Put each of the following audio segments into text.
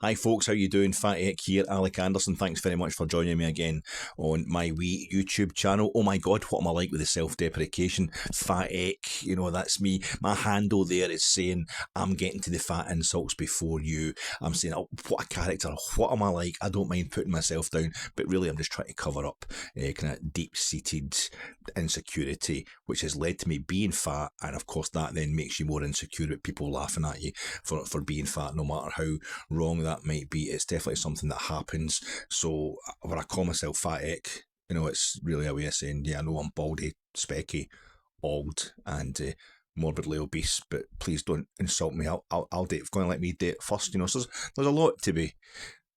Hi folks, how you doing? Fat Eck here, Alec Anderson. Thanks very much for joining me again on my wee YouTube channel. Oh my god, what am I like with the self-deprecation? Fat Eck, that's me. My handle there is saying I'm getting to the fat insults before you. I'm saying, oh, what a character, what am I like? I don't mind putting myself down, but really I'm just trying to cover up kind of deep-seated insecurity, which has led to me being fat, and of course that then makes you more insecure with people laughing at you for being fat, no matter how wrong that might be. It's definitely something that happens. So when I call myself Fat Eck, it's really a way of saying, yeah, I know I'm baldy, specky, old, and morbidly obese, but please don't insult me. I'll date. If you're going to let me date first, so there's a lot to be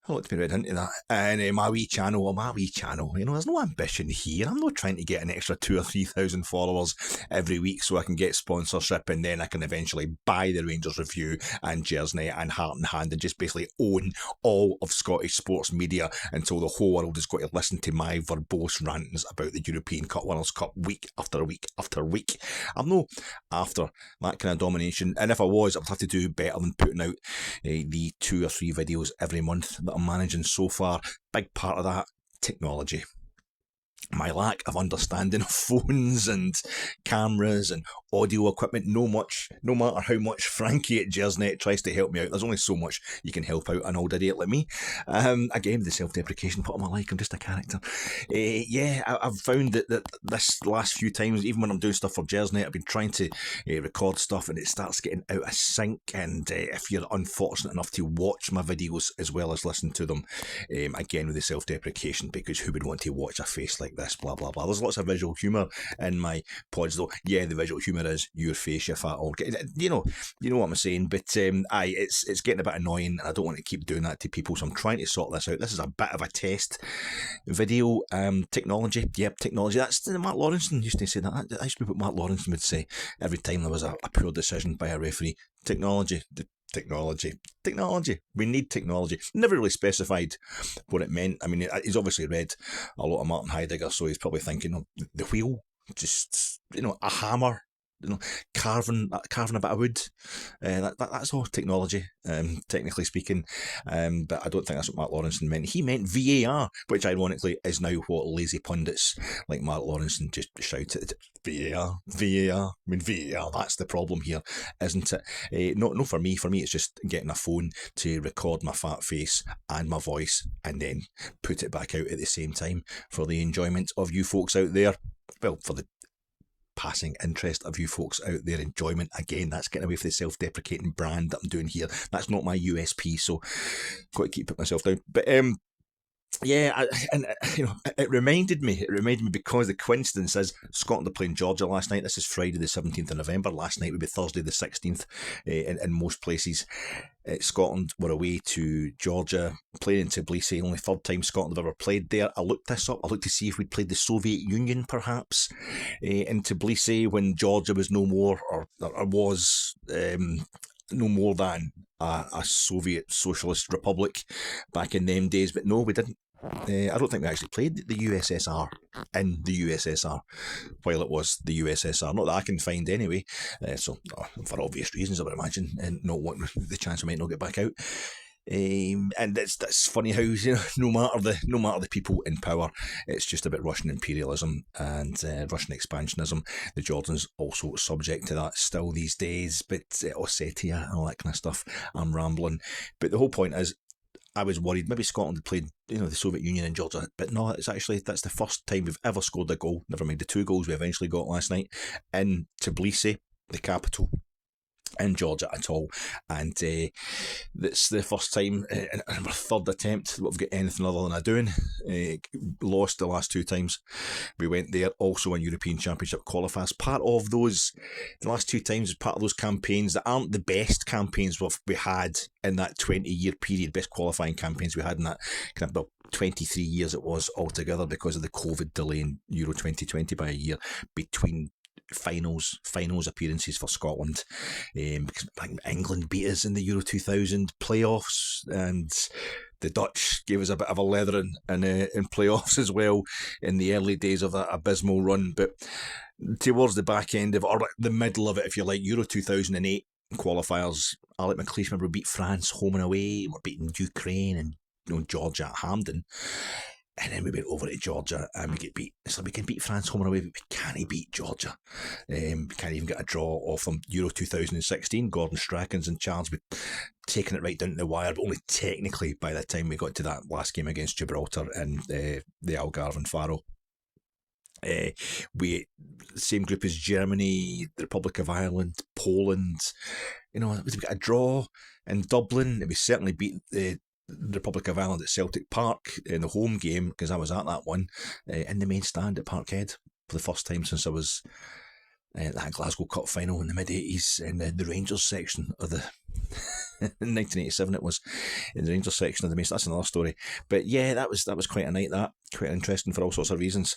read into that. And my wee channel, there's no ambition here. I'm not trying to get an extra 2,000 or 3,000 followers every week so I can get sponsorship and then I can eventually buy the Rangers Review and Jersey and Heart in Hand and just basically own all of Scottish sports media until the whole world has got to listen to my verbose rantings about the European Cup, Winners' Cup, week after week after week. I'm no after that kind of domination, and if I was, I'd have to do better than putting out the 2 or 3 videos every month that I'm managing so far. Big part of that, technology. My lack of understanding of phones and cameras and audio equipment, no matter how much Frankie at Jersnet tries to help me out. There's only so much you can help out an old idiot like me. Again, the self-deprecation, what am I like? I'm just a character. I've found that this last few times, even when I'm doing stuff for Jersnet, I've been trying to record stuff and it starts getting out of sync. And if you're unfortunate enough to watch my videos as well as listen to them, again with the self-deprecation, because who would want to watch a face like this, blah blah blah. There's lots of visual humour in my pods though. Yeah, the visual humour is your face, you fat old. You know what I'm saying. But it's getting a bit annoying, and I don't want to keep doing that to people. So I'm trying to sort this out. This is a bit of a test video. Technology. Yep, technology. That's Mark Lawrenson used to say that. I used to be what Mark Lawrenson would say every time there was a poor decision by a referee. Technology. We need technology. Never really specified what it meant. I mean, he's obviously read a lot of Martin Heidegger, so he's probably thinking of the wheel, just a hammer, carving a bit of wood. That's all technology, technically speaking. But I don't think that's what Mark Lawrenson meant. He meant VAR, which ironically is now what lazy pundits like Mark Lawrenson just shout at. VAR. I mean, VAR, that's the problem here, isn't it? No, for me. For me, it's just getting a phone to record my fat face and my voice and then put it back out at the same time for the enjoyment of you folks out there. Well, for the passing interest of you folks out there, enjoyment. Again, that's getting away from the self-deprecating brand that I'm doing here. That's not my USP, so got to keep putting myself down. But it reminded me because the coincidence is Scotland are playing Georgia last night. This is Friday the 17th of November. Last night would be Thursday the 16th in most places. Scotland were away to Georgia, playing in Tbilisi. Only third time Scotland have ever played there. I looked this up. I looked to see if we'd played the Soviet Union, perhaps, in Tbilisi when Georgia was no more, or was no more than a Soviet Socialist Republic back in them days. But no, we didn't. I don't think we actually played the USSR in the USSR while it was the USSR. Not that I can find anyway. So for obvious reasons, I would imagine, and not wanting the chance we might not get back out. And that's funny how no matter the people in power, it's just about Russian imperialism and Russian expansionism. The Georgians also subject to that still these days, but Ossetia and all that kind of stuff. I'm rambling, but the whole point is, I was worried maybe Scotland had played, the Soviet Union in Georgia, but no, that's the first time we've ever scored a goal. Never mind the 2 goals we eventually got last night in Tbilisi, the capital, in Georgia at all. And it's the first time in our third attempt that we've got anything other than a doing. Lost the last 2 times we went there, also in European Championship qualifiers. Part of those, the last 2 times is part of those campaigns that aren't the best campaigns we had in that 20-year period, best qualifying campaigns we had in that kind of 23 years it was altogether, because of the COVID delay in Euro 2020 by a year between finals appearances for Scotland, because England beat us in the Euro 2000 playoffs, and the Dutch gave us a bit of a leathering in playoffs as well in the early days of that abysmal run. But towards the back end of it, or the middle of it, if you like, Euro 2008, qualifiers, Alec McLeish, remember, we beat France home and away. We're beating Ukraine and Georgia at Hampden. And then we went over to Georgia and we get beat. It's like we can beat France home and away, but we can't beat Georgia. We can't even get a draw off them. Euro 2016, Gordon Strachan's in charge, but taking it right down to the wire, but only technically by the time we got to that last game against Gibraltar and the Algarve and Faro. We same group as Germany, the Republic of Ireland, Poland. We got a draw in Dublin. We certainly beat the Republic of Ireland at Celtic Park in the home game, because I was at that one, in the main stand at Parkhead for the first time since I was that Glasgow Cup final in the mid-80s in the Rangers section of the in 1987 it was, in the Rangers section of the main. That's another story, but yeah, that was quite a night, that quite interesting for all sorts of reasons.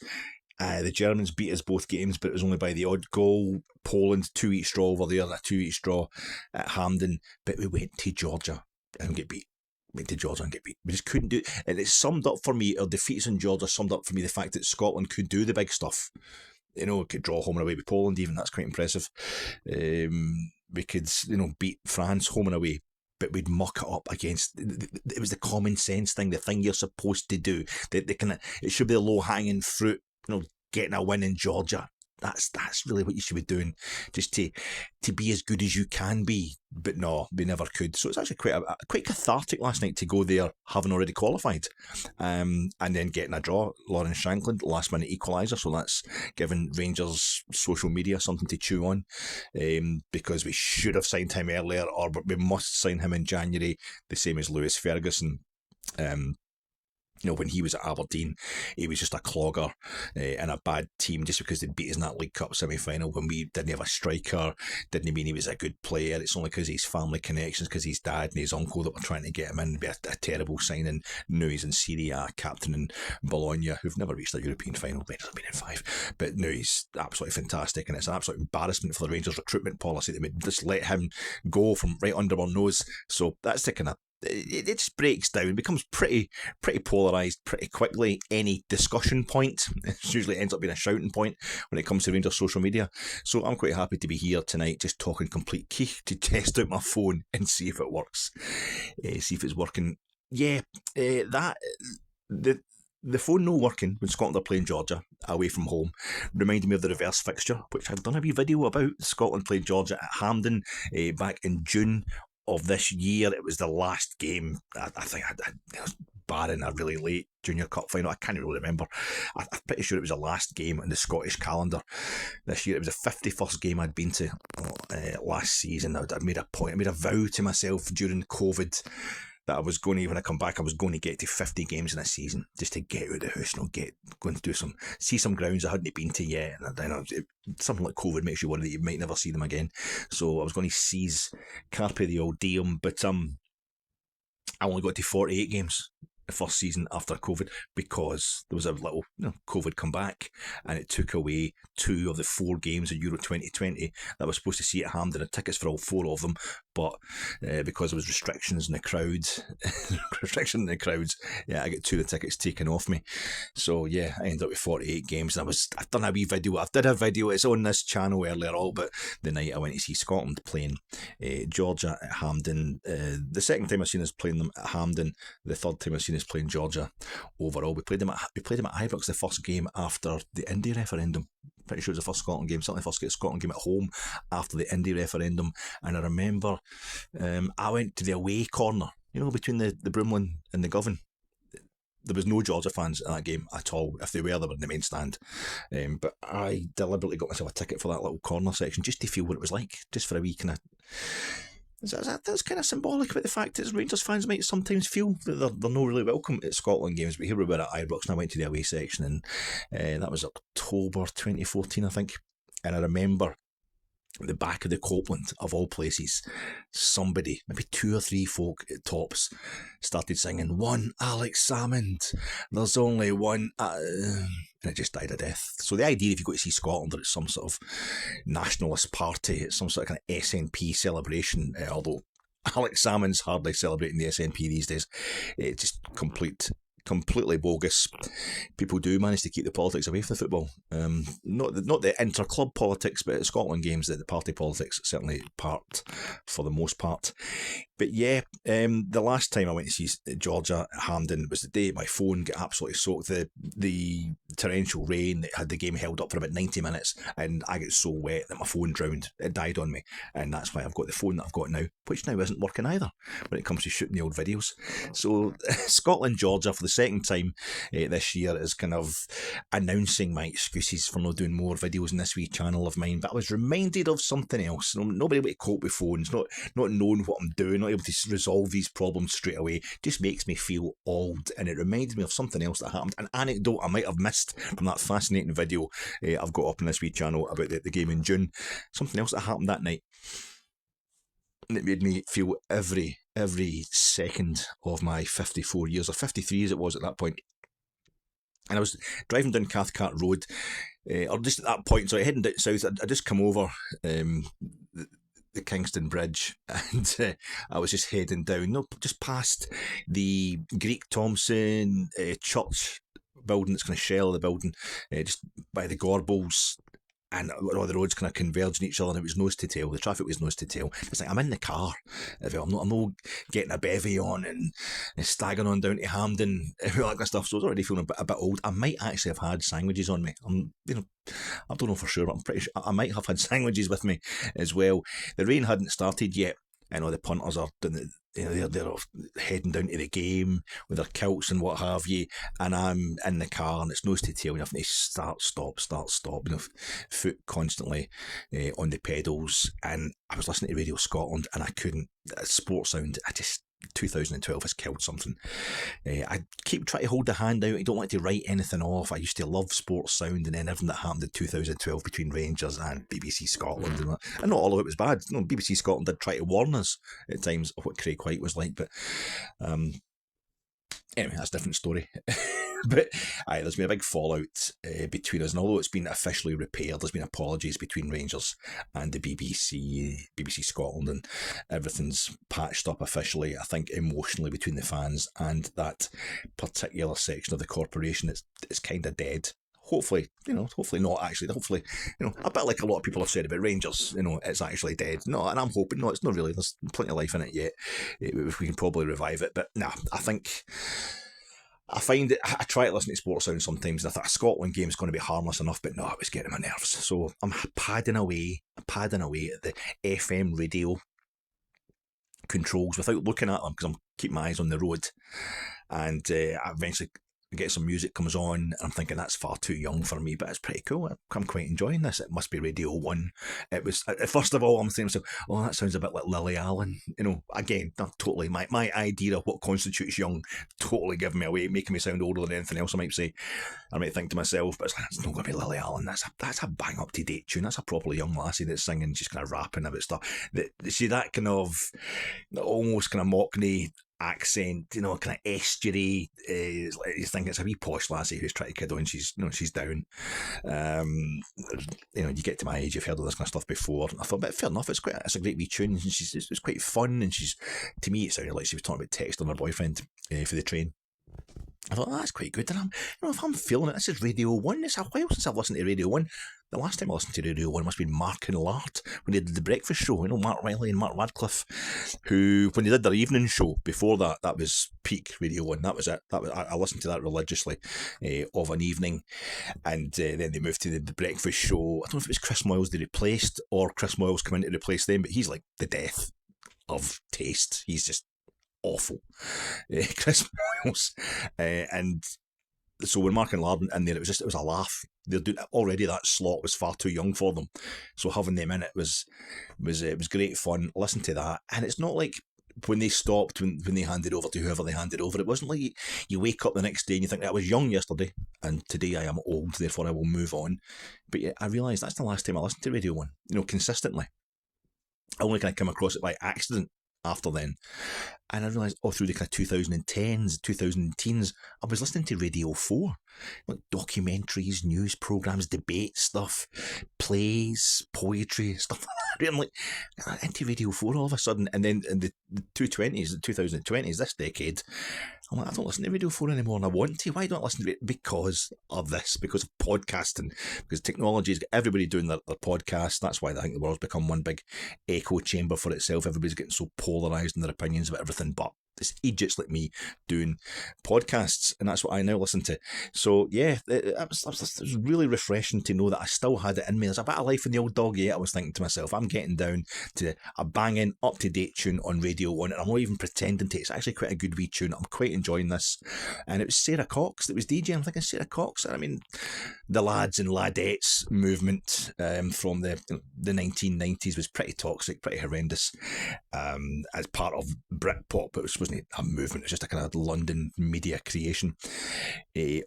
The Germans beat us both games, but it was only by the odd goal. Poland 2 each draw over there, a 2 each draw at Hampden, but we went to Georgia and get beat. We just couldn't do it. And it summed up for me, our defeats in Georgia summed up for me the fact that Scotland could do the big stuff. Could draw home and away with Poland even, that's quite impressive. We could, beat France home and away, but we'd muck it up against, it was the common sense thing, the thing you're supposed to do. It should be the low-hanging fruit, getting a win in Georgia. That's really what you should be doing, just to be as good as you can be. But no, we never could. So it's actually quite cathartic last night to go there, having already qualified, and then getting a draw. Lauren Shankland, last minute equaliser. So that's given Rangers social media something to chew on, because we should have signed him earlier, or we must sign him in January, the same as Lewis Ferguson. When he was at Aberdeen, he was just a clogger and a bad team just because they'd beat us in that League Cup semi-final when we didn't have a striker. Didn't mean he was a good player. It's only because of his family connections, because his dad and his uncle that were trying to get him in. It'd be a terrible signing. Now he's in Serie A, captain in Bologna, who've never reached a European final. Rangers have been in 5. But now he's absolutely fantastic, and it's an absolute embarrassment for the Rangers recruitment policy that we just let him go from right under our nose. So that's the kind of, it just breaks down, becomes pretty polarised pretty quickly. Any discussion point, it usually ends up being a shouting point when it comes to Rangers social media. So I'm quite happy to be here tonight, just talking complete geek, to test out my phone and see if it works, see if it's working. Yeah, the phone no working when Scotland are playing Georgia away from home reminded me of the reverse fixture, which I've done a wee video about. Scotland played Georgia at Hampden back in June of this year. It was the last game. I think I was barring a really late Junior Cup final. I can't really remember. I'm pretty sure it was the last game in the Scottish calendar this year. It was the 51st game I'd been to last season. I'd made a point. I made a vow to myself during COVID that I was going to, when I come back, I was going to get to 50 games in a season, just to get out of the house, going to see some grounds I hadn't been to yet. And something like COVID makes you worry that you might never see them again. So I was going to seize Carpe the Diem, but I only got to 48 games the first season after COVID, because there was a little COVID come back, and it took away 2 of the 4 games of Euro 2020 that I was supposed to see at Hampden. I had tickets for all 4 of them, but because there was restrictions in the crowds, yeah, I got 2 of the tickets taken off me. So yeah, I ended up with 48 games. And I've done a wee video. I've did a video. It's on this channel earlier on, but the night I went to see Scotland playing Georgia at Hampden. The second time I've seen us playing them at Hampden. The third time I've seen us playing Georgia overall. We played them at Ibrox the first game after the Indy referendum. Pretty sure it was the first Scotland game, certainly the first Scotland game at home after the Indy referendum. And I remember I went to the away corner, between the Broomlin and the Govan. There was no Georgia fans at that game at all. If they were in the main stand. But I deliberately got myself a ticket for that little corner section, just to feel what it was like, just for a wee kind of... That's kind of symbolic about the fact that Rangers fans might sometimes feel that they're not really welcome at Scotland games. But here we were at Ibrox, and I went to the away section, and that was October 2014, I think. And I remember at the back of the Copeland, of all places, somebody, maybe 2 or 3 folk at tops, started singing, "One Alex Salmond, there's only one," and it just died a death. So the idea, if you go to see Scotland, that it's some sort of nationalist party, it's some sort of kind of SNP celebration, although Alex Salmond's hardly celebrating the SNP these days, it's just complete completely bogus. People do manage to keep the politics away from the football. Not the inter-club politics, but at Scotland games, the party politics certainly part for the most part. But yeah, the last time I went to see Georgia at Hampden was the day my phone got absolutely soaked. The torrential rain that had the game held up for about 90 minutes, and I got so wet that my phone drowned. It died on me, and that's why I've got the phone that I've got now, which now isn't working either when it comes to shooting the old videos. So Scotland, Georgia for the second time this year is kind of announcing my excuses for not doing more videos in this wee channel of mine. But I was reminded of something else. Nobody able to cope with phones, not knowing what I'm doing, not able to resolve these problems straight away, just makes me feel old. And it reminded me of something else that happened, an anecdote I might have missed from that fascinating video I've got up on this wee channel about the game in June. Something else that happened that night, and it made me feel every second of my 54 years, or 53 as it was at that point. And I was driving down Cathcart Road, or just at that point, so heading down south. I just come over the Kingston Bridge, and I was just heading down, just past the Greek Thompson church building that's kind of shell of the building, just by the Gorbals. And all the roads kind of converging each other, and it was nose to tail. The traffic was nose to tail. It's like I'm in the car. I'm not getting a bevy on and staggering on down to Hampden, all that kind of stuff. So I was already feeling a bit old. I might actually have had sandwiches on me. I don't know for sure, but I'm pretty sure I might have had sandwiches with me as well. The rain hadn't started yet. I know the punters are doing they're heading down to the game with their kilts and what have you, and I'm in the car and it's nose to tail, and you have to start, stop, foot constantly on the pedals. And I was listening to Radio Scotland, and I couldn't. Sports Sound, 2012 has killed something. I keep trying to hold the hand out. I don't like to write anything off. I used to love Sports Sound, and then everything that happened in 2012 between Rangers and BBC Scotland, and not all of it was bad. BBC Scotland did try to warn us at times of what Craig White was like, but anyway, that's a different story. But there's been a big fallout between us, and although it's been officially repaired, there's been apologies between Rangers and the BBC Scotland, and everything's patched up officially. I think emotionally between the fans and that particular section of the corporation, it's kind of dead. Hopefully not actually. Hopefully, a bit like a lot of people have said about Rangers, it's actually dead. No, and I'm hoping, no, it's not really. There's plenty of life in it yet. We can probably revive it, but nah, I find it, I try to listen to Sports Sound sometimes, and I thought a Scotland game is going to be harmless enough, but no, it was getting my nerves. So I'm padding away at the FM radio controls without looking at them, because I'm keeping my eyes on the road. And I eventually get some music comes on, and I'm thinking that's far too young for me, but it's pretty cool. I'm quite enjoying this. It must be Radio 1. It was, first of all, I'm saying to myself, oh, that sounds a bit like Lily Allen. Again, not totally. My idea of what constitutes young, totally giving me away, making me sound older than anything else I might say. I might think to myself, but it's not going to be Lily Allen. That's a bang up to date tune. That's a properly young lassie that's singing, just kind of rapping about stuff. See, that kind of almost kind of mockney accent, kind of estuary. You think it's a wee posh lassie who's trying to kid on. She's down. You get to my age, you've heard of this kind of stuff before. And I thought, but fair enough. It's a great wee tune. And it's quite fun. And to me, it sounded like she was talking about texting her boyfriend for the train. I thought, that's quite good. And if I'm feeling it, this is Radio 1. It's a while since I've listened to Radio 1. The last time I listened to Radio 1 must have been Mark and Lart, when they did the breakfast show. Mark Riley and Mark Radcliffe, who, when they did their evening show, before that was peak Radio 1. That was it. I listened to that religiously of an evening. And then they moved to the breakfast show. I don't know if it was Chris Moyles they replaced, or Chris Moyles come in to replace them, but he's like the death of taste. He's just awful. Chris Moyles. And so when Mark and Larden in there, it was a laugh. They're doing already, that slot was far too young for them, so having them in it was great fun. Listen to that, and it's not like when they stopped, when they handed over to whoever they handed over, it wasn't like you wake up the next day and you think, I was young yesterday and today I am old, therefore I will move on. But yeah, I realised that's the last time I listened to Radio 1, consistently. I only kind of come across it by accident after then. And I realised all through the kind of 2010s, 2010s, I was listening to Radio 4. Like documentaries, news programmes, debate stuff, plays, poetry, stuff like that. I'm like, into Radio 4 all of a sudden. And then in the 2020s, this decade, I'm like, I don't listen to Radio 4 anymore, and I want to. Why don't I listen to it? Because of this, because of podcasting, because technology has got everybody doing their podcast. That's why I think the world's become one big echo chamber for itself. Everybody's getting so polarised in their opinions about everything but it's idiots like me doing podcasts, and that's what I now listen to. So yeah, it was really refreshing to know that I still had it in me. There's a bit of life in the old dog yet. I was thinking to myself, I'm getting down to a banging, up-to-date tune on Radio 1, and I'm not even pretending to. It's actually quite a good wee tune. I'm quite enjoying this. And it was Sarah Cox that was DJing. I'm thinking, Sarah Cox? I mean, the lads and ladettes movement from the 1990s was pretty toxic, pretty horrendous, as part of Britpop. It wasn't a movement, it's just a kind of London media creation.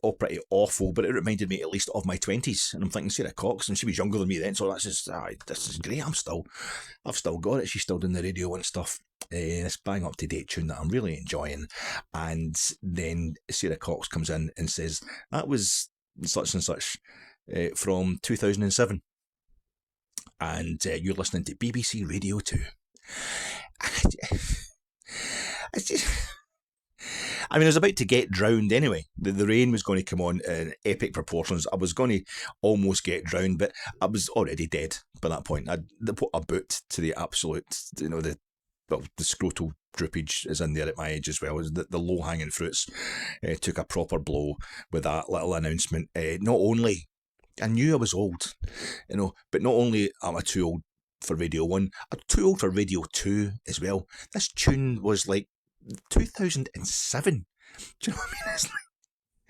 All pretty awful, but it reminded me at least of my 20s. And I'm thinking, Sarah Cox, and she was younger than me then, so that's just, this is great. I've still got it. She's still doing the radio and stuff. This bang up to date tune that I'm really enjoying. And then Sarah Cox comes in and says, that was such and such from 2007. And you're listening to BBC Radio 2. It's just, I mean, I was about to get drowned anyway. The rain was going to come on in epic proportions. I was going to almost get drowned, but I was already dead by that point. I'd put a boot to the absolute, the scrotal droopage is in there at my age as well. The low-hanging fruits took a proper blow with that little announcement. Not only, I knew I was old, but not only am I too old for Radio 1, I'm too old for Radio 2 as well. This tune was like 2007. Do you know what I mean? It's like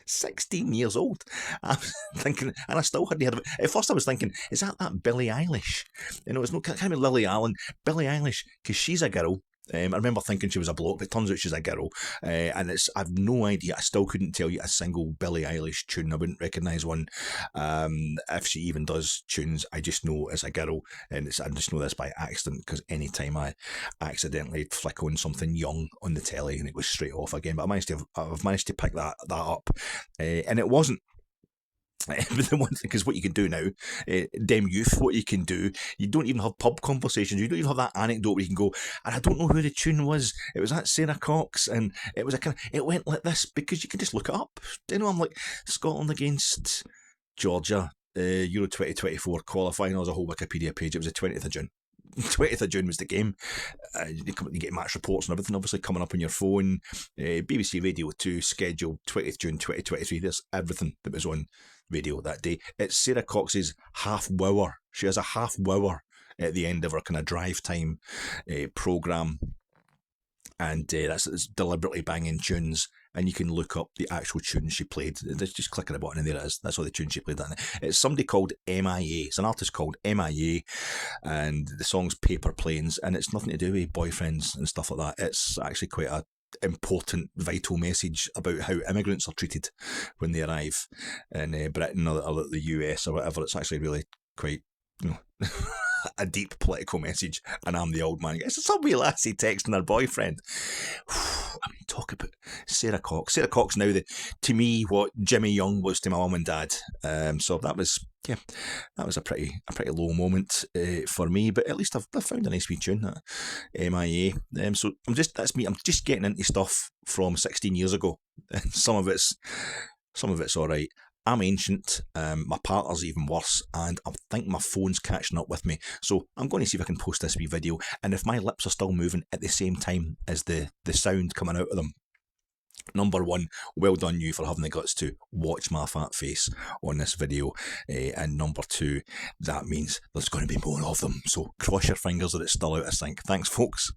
16 years old. I was thinking, and I still hadn't heard of it. At first I was thinking, is that Billie Eilish? It's no, can't be Lily Allen. Billie Eilish, because she's a girl. I remember thinking she was a bloke, but it turns out she's a girl. And I've no idea. I still couldn't tell you a single Billie Eilish tune. I wouldn't recognise one. If she even does tunes, I just know it's a girl. And I just know this by accident, because any time I accidentally flick on something young on the telly and it goes straight off again. But I've managed to pick that up. And it wasn't. But the one thing, because what you can do now, dem youth, what you can do, you don't even have pub conversations, you don't even have that anecdote where you can go, and I don't know who the tune was, it was that Sarah Cox, and it was it went like this, because you can just look it up. I'm like, Scotland against Georgia, Euro 2024 qualifying, there was a whole Wikipedia page, it was the 20th of June. 20th of June was the game. You get match reports and everything obviously coming up on your phone. BBC Radio 2 schedule 20th June 2023. There's everything that was on radio that day. It's Sarah Cox's half hour. She has a half hour at the end of her kind of drive time programme. And that's deliberately banging tunes, and you can look up the actual tune she played. Just click on the button and there it is. That's all the tune she played. It's somebody called MIA. It's an artist called MIA, and the song's Paper Planes, and it's nothing to do with boyfriends and stuff like that. It's actually quite a important, vital message about how immigrants are treated when they arrive in Britain or the US or whatever. It's actually really quite, a deep political message, and I'm the old man. It's some wee lassie texting her boyfriend. I mean, talk about Sarah Cox. Sarah Cox now, to me, what Jimmy Young was to my mum and dad. So that was a pretty low moment for me. But at least I've found a nice wee tune, that MIA. So that's me. I'm just getting into stuff from 16 years ago, and some of it's all right. I'm ancient, my partner's even worse, and I think my phone's catching up with me. So I'm going to see if I can post this wee video, and if my lips are still moving at the same time as the sound coming out of them, number one, well done you for having the guts to watch my fat face on this video. And number two, that means there's going to be more of them. So cross your fingers that it's still out of sync. Thanks, folks.